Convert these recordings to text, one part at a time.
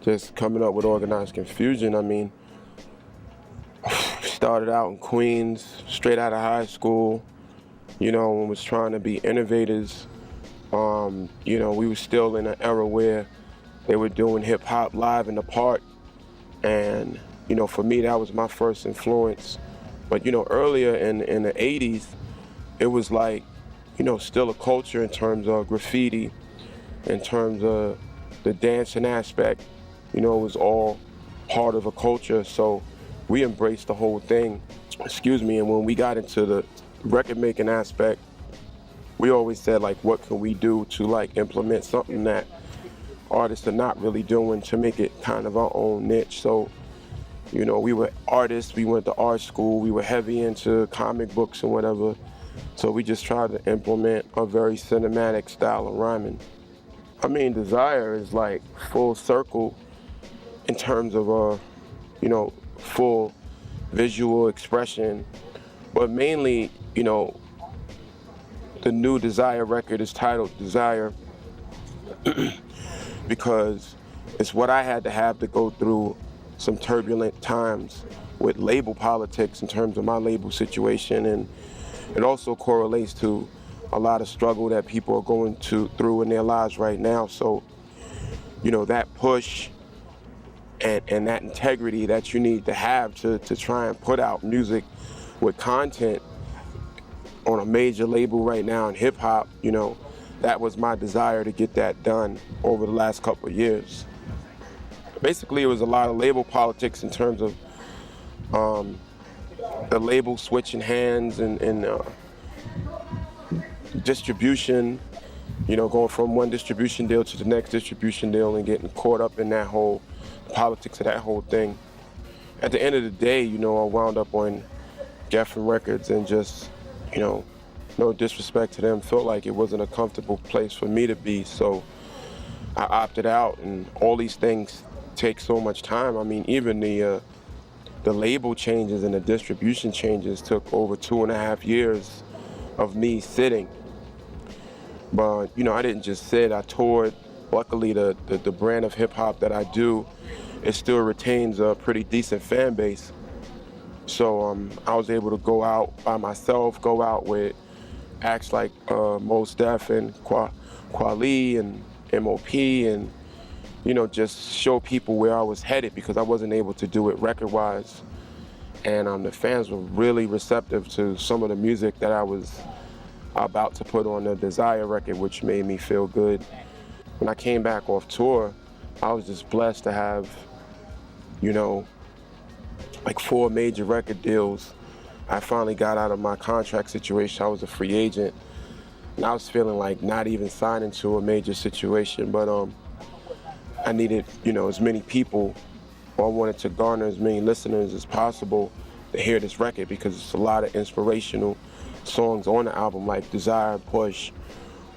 just coming up with Organized Konfusion. I mean, started out in Queens, straight out of high school, you know, and was trying to be innovators. You know, we were still in an era where they were doing hip hop live in the park. And, you know, for me, that was my first influence. But, you know, earlier in the 80s, it was like, you know, still a culture in terms of graffiti, in terms of the dancing aspect. You know, it was all part of a culture. So we embraced the whole thing, and when we got into the record making aspect, we always said, like, what can we do to, like, implement something that artists are not really doing to make it kind of our own niche. So, you know, we were artists, we went to art school, we were heavy into comic books and whatever. So we just tried to implement a very cinematic style of rhyming. I mean, Desire is like full circle in terms of, you know, full visual expression, but mainly, you know, the new Desire record is titled Desire because it's what I had to have to go through some turbulent times with label politics in terms of my label situation, and it also correlates to a lot of struggle that people are going through in their lives right now. So, you know, that push and that integrity that you need to have to try and put out music with content on a major label right now in hip hop, you know, that was my desire to get that done over the last couple of years. Basically, it was a lot of label politics in terms of the label switching hands and distribution, you know, going from one distribution deal to the next distribution deal and getting caught up in that whole politics of that whole thing. At the end of the day, you know, I wound up on Geffen Records and just, you know, no disrespect to them, felt like it wasn't a comfortable place for me to be, so I opted out, and all these things take so much time. I mean, even the label changes and the distribution changes took over 2.5 years of me sitting. But, you know, I didn't just sit, I toured. Luckily, the brand of hip hop that I do, it still retains a pretty decent fan base. So I was able to go out by myself, go out with acts like Mos Def and Kweli and MOP, and, you know, just show people where I was headed because I wasn't able to do it record-wise. And the fans were really receptive to some of the music that I was about to put on the Desire record, which made me feel good. When I came back off tour, I was just blessed to have, you know, like 4 major record deals. I finally got out of my contract situation. I was a free agent, and I was feeling like not even signing to a major situation, but I needed, you know, as many people, or I wanted to garner as many listeners as possible to hear this record because it's a lot of inspirational songs on the album, like Desire, Push,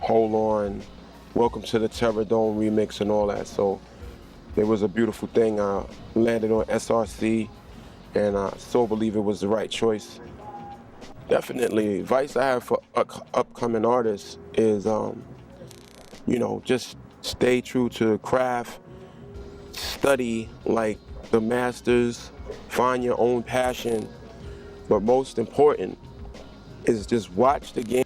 Hold On, Welcome to the Terror Dome remix and all that. So it was a beautiful thing. I landed on SRC, and I so believe it was the right choice. Definitely, advice I have for upcoming artists is, you know, just stay true to the craft, study like the masters, find your own passion, but most important is just watch the game.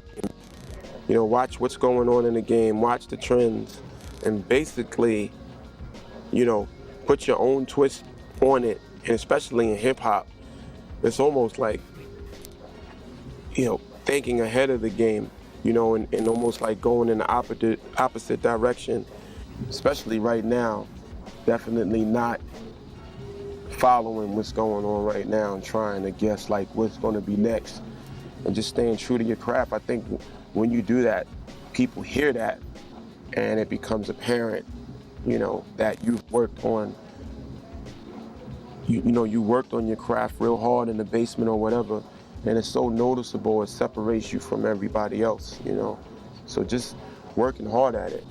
You know, watch what's going on in the game, watch the trends, and basically, you know, put your own twist on it. And especially in hip hop, it's almost like, you know, thinking ahead of the game, you know, and almost like going in the opposite direction, especially right now. Definitely not following what's going on right now and trying to guess like what's going to be next, and just staying true to your craft. I think when you do that, people hear that, and it becomes apparent, you know, that you've worked on, you know, you worked on your craft real hard in the basement or whatever, and it's so noticeable, it separates you from everybody else, you know. So just working hard at it.